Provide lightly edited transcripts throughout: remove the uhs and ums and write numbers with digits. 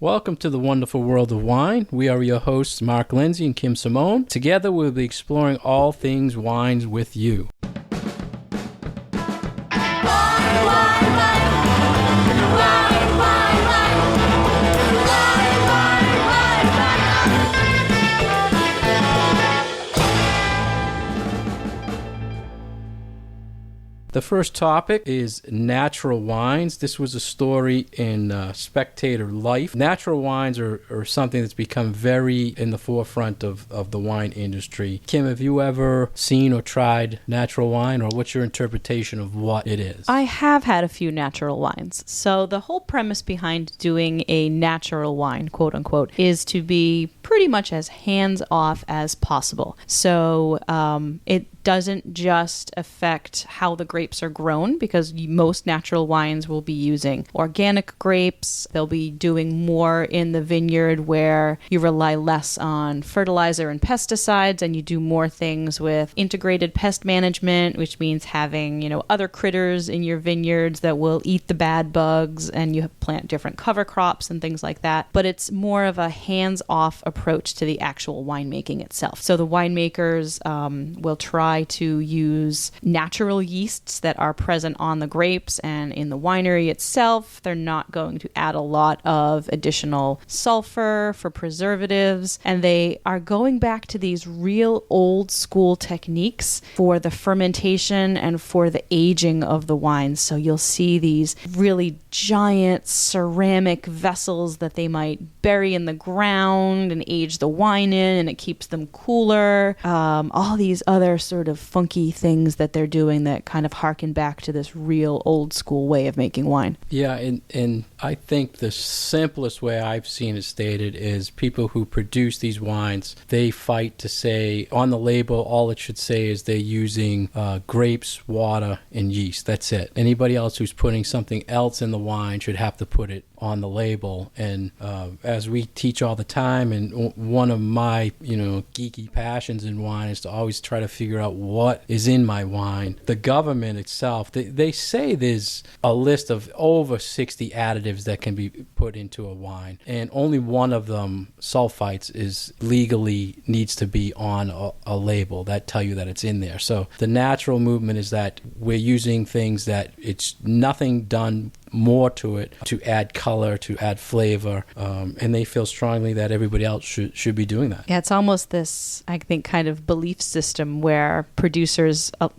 Welcome to the wonderful world of wine. We are your hosts, Mark Lenzi and Kim Simone. Together, we'll be exploring all things wines with you. The first topic is natural wines. This was a story in Spectator Life. Natural wines are something that's become very in the forefront of the wine industry. Kim, have you ever seen or tried natural wine, or what's your interpretation of what it is? I have had a few natural wines. So the whole premise behind doing a natural wine, quote unquote, is to be pretty much as hands-off as possible. So it doesn't just affect how the grapes are grown, because most natural wines will be using organic grapes. They'll be doing more in the vineyard where you rely less on fertilizer and pesticides, and you do more things with integrated pest management, which means having, other critters in your vineyards that will eat the bad bugs, and you plant different cover crops and things like that. But it's more of a hands-off approach to the actual winemaking itself. So the winemakers will try to use natural yeasts that are present on the grapes and in the winery itself. They're not going to add a lot of additional sulfur for preservatives, and they are going back to these real old school techniques for the fermentation and for the aging of the wines. So you'll see these really giant ceramic vessels that they might bury in the ground and age the wine in, and it keeps them cooler. All these other sort of funky things that they're doing that kind of harken back to this real old school way of making wine. Yeah, and I think the simplest way I've seen it stated is people who produce these wines, they fight to say on the label, all it should say is they're using grapes, water, and yeast. That's it. Anybody else who's putting something else in the wine should have to put it on the label. And as we teach all the time, and one of my geeky passions in wine is to always try to figure out what is in my wine. The government itself, they say there's a list of over 60 additives that can be put into a wine, and only one of them, sulfites, is legally needs to be on a label that tell you that it's in there. So the natural movement is that we're using things that it's nothing done more to it to add color, to add flavor, and they feel strongly that everybody else should be doing that. Yeah, it's almost this, I think, kind of belief system where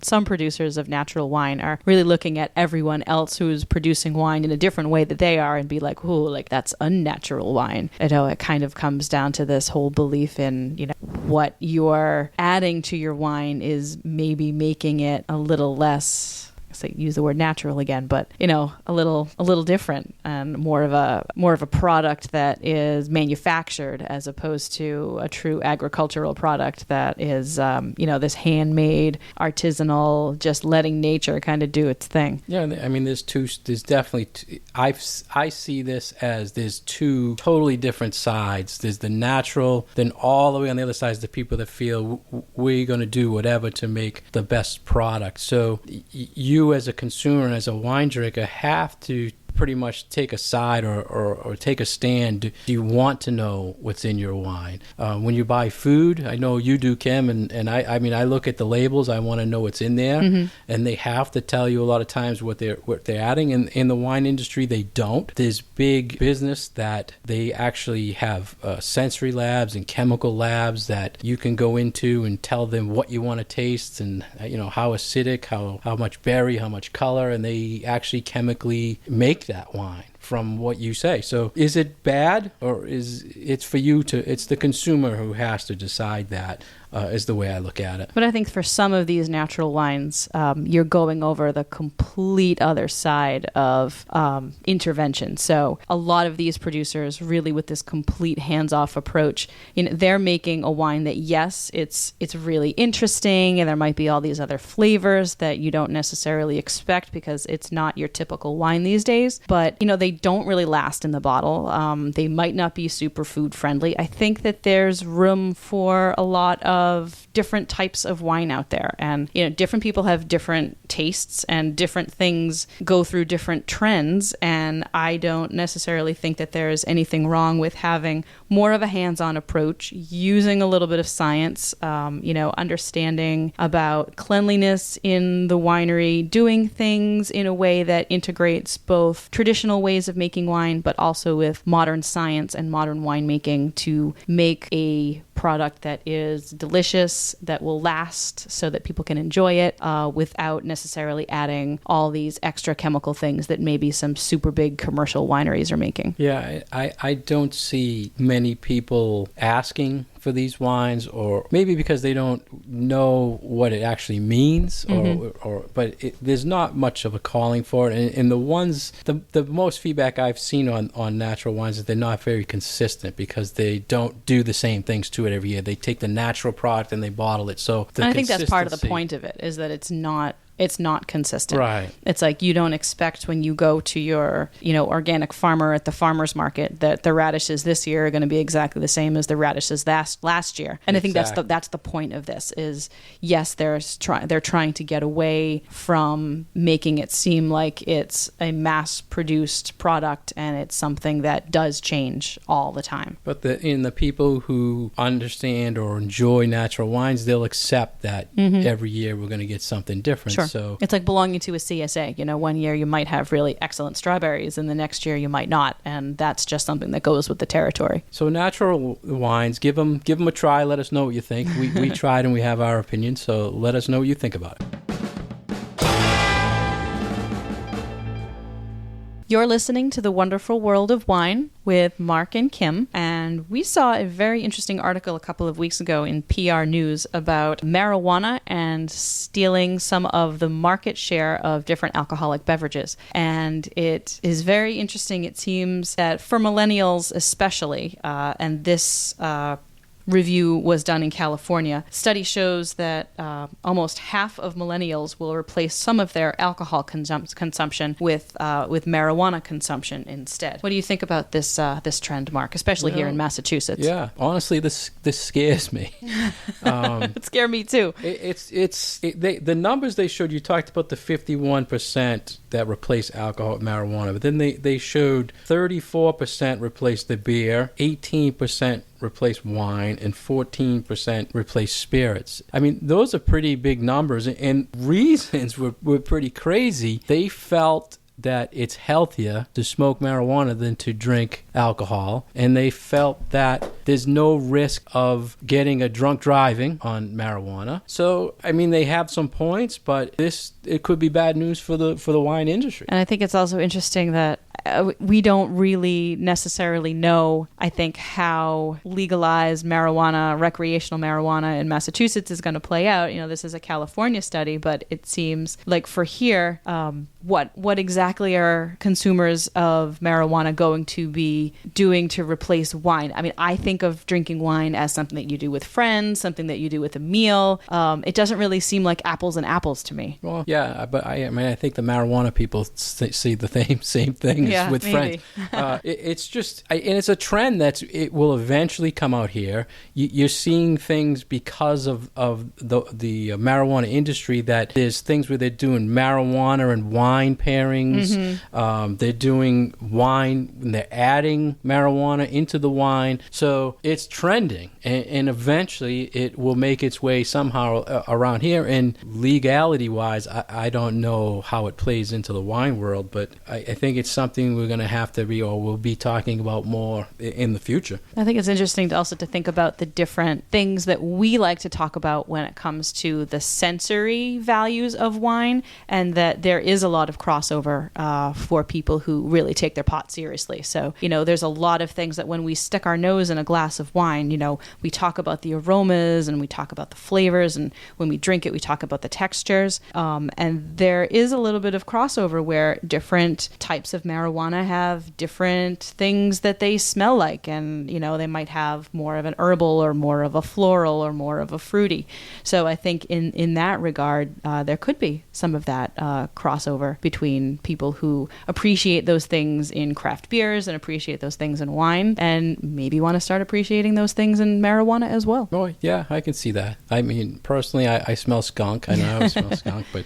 some producers of natural wine are really looking at everyone else who's producing wine in a different way that they are and be like, "Ooh, like that's unnatural wine." It kind of comes down to this whole belief in, what you're adding to your wine is maybe making it a little less, use the word natural again, but a little different and more of a product that is manufactured as opposed to a true agricultural product that is this handmade, artisanal, just letting nature kind of do its thing. Yeah, I mean, there's definitely I see this as there's two totally different sides. There's the natural, then all the way on the other side is the people that feel we're going to do whatever to make the best product. So you as a consumer and as a wine drinker have to pretty much take a side or take a stand. Do you want to know what's in your wine? When you buy food, I know you do, Kim, and I look at the labels. I want to know what's in there, and they have to tell you a lot of times what they're adding. In the wine industry, they don't. There's big business that they actually have sensory labs and chemical labs that you can go into and tell them what you want to taste and how acidic, how much berry, how much color, and they actually chemically make that wine from what you say. So is it bad, or it's the consumer who has to decide that, is the way I look at it. But I think for some of these natural wines, you're going over the complete other side of intervention. So a lot of these producers really with this complete hands-off approach, they're making a wine that, yes, it's really interesting, and there might be all these other flavors that you don't necessarily expect because it's not your typical wine these days, but they don't really last in the bottle. They might not be super food friendly. I think that there's room for a lot of of different types of wine out there. And, different people have different tastes and different things go through different trends. And I don't necessarily think that there's anything wrong with having more of a hands-on approach, using a little bit of science, understanding about cleanliness in the winery, doing things in a way that integrates both traditional ways of making wine, but also with modern science and modern winemaking to make a product that is delicious, that will last so that people can enjoy it without necessarily adding all these extra chemical things that maybe some super big commercial wineries are making. Yeah, I don't see many people asking for these wines, or maybe because they don't know what it actually means, but there's not much of a calling for it. And the most feedback I've seen on natural wines is they're not very consistent because they don't do the same things to it every year. They take the natural product and they bottle it. So I think that's part of the point of it, is that it's not consistent. Right. It's like you don't expect when you go to your, organic farmer at the farmer's market that the radishes this year are going to be exactly the same as the radishes last year. And Exactly. I think that's the point of this is, yes, they're trying to get away from making it seem like it's a mass-produced product and it's something that does change all the time. But the people who understand or enjoy natural wines, they'll accept that every year we're going to get something different. Sure. So it's like belonging to a CSA. One year you might have really excellent strawberries and the next year you might not. And that's just something that goes with the territory. So natural wines, give them a try. Let us know what you think. We tried and we have our opinion. So let us know what you think about it. You're listening to The Wonderful World of Wine with Mark and Kim, and we saw a very interesting article a couple of weeks ago in PR News about marijuana and stealing some of the market share of different alcoholic beverages. And it is very interesting. It seems that for millennials especially, and this review was done in California. Study shows that almost half of millennials will replace some of their alcohol consumption with marijuana consumption instead. What do you think about this trend, Mark, especially here in Massachusetts? Yeah, honestly, this scares me. It scared me too. The numbers they showed. You talked about the 51% that replace alcohol with marijuana, but then they showed 34% replace the beer, 18% replace wine, and 14% replace spirits. I mean, those are pretty big numbers, and reasons were pretty crazy. They felt that it's healthier to smoke marijuana than to drink alcohol, and they felt that there's no risk of getting a drunk driving on marijuana. So, I mean, they have some points, but it could be bad news for the wine industry. And I think it's also interesting that we don't really necessarily know, I think, how legalized marijuana, recreational marijuana in Massachusetts is going to play out. This is a California study, but it seems like for here, what exactly are consumers of marijuana going to be doing to replace wine? I mean, I think of drinking wine as something that you do with friends, something that you do with a meal. It doesn't really seem like apples and apples to me. Well, yeah, but I think the marijuana people see the same thing with maybe. friends. It's just, and it's a trend it will eventually come out here. You're seeing things because of the marijuana industry, that there's things where they're doing marijuana and wine pairings. They're doing wine and they're adding marijuana into the wine. So it's trending, and eventually it will make its way somehow around here. And legality-wise, I don't know how it plays into the wine world, but I think it's something we're going to have to we'll be talking about more in the future. I think it's interesting to think about the different things that we like to talk about when it comes to the sensory values of wine, and that there is a lot of crossover for people who really take their pot seriously. So, there's a lot of things that when we stick our nose in a glass of wine, we talk about the aromas and we talk about the flavors, and when we drink it, we talk about the textures. And there is a little bit of crossover where different types of marijuana marijuana have different things that they smell like, and they might have more of an herbal or more of a floral or more of a fruity. So I think in that regard, there could be some of that crossover between people who appreciate those things in craft beers and appreciate those things in wine, and maybe want to start appreciating those things in marijuana as well. Oh, yeah, I can see that. I mean, personally, I smell skunk. I know I smell skunk, but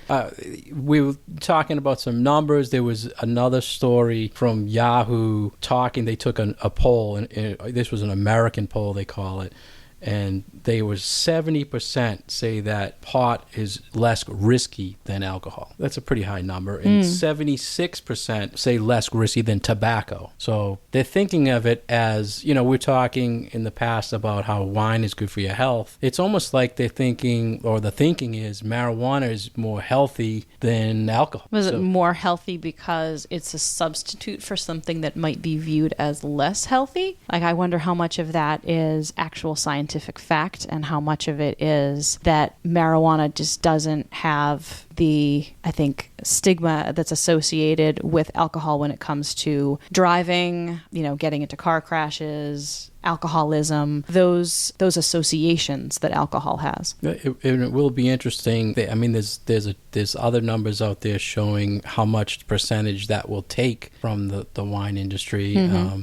we were talking about some numbers. There was another story from Yahoo talking. They took a poll, and this was an American poll, they call it. And they were 70% say that pot is less risky than alcohol. That's a pretty high number. And 76% say less risky than tobacco. So they're thinking of it as, we're talking in the past about how wine is good for your health. It's almost like they're thinking, or the thinking is, marijuana is more healthy than alcohol. Was it more healthy because it's a substitute for something that might be viewed as less healthy? Like, I wonder how much of that is actual scientific fact and how much of it is that marijuana just doesn't have the, I think, stigma that's associated with alcohol when it comes to driving, getting into car crashes, alcoholism, those associations that alcohol has. It will be interesting. I mean, there's other numbers out there showing how much percentage that will take from the wine industry.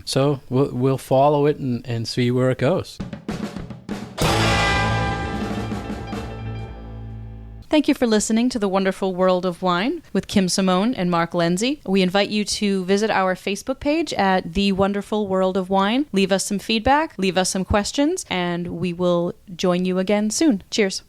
So we'll follow it and see where it goes. Thank you for listening to The Wonderful World of Wine with Kim Simone and Mark Lenzi. We invite you to visit our Facebook page at The Wonderful World of Wine. Leave us some feedback, leave us some questions, and we will join you again soon. Cheers.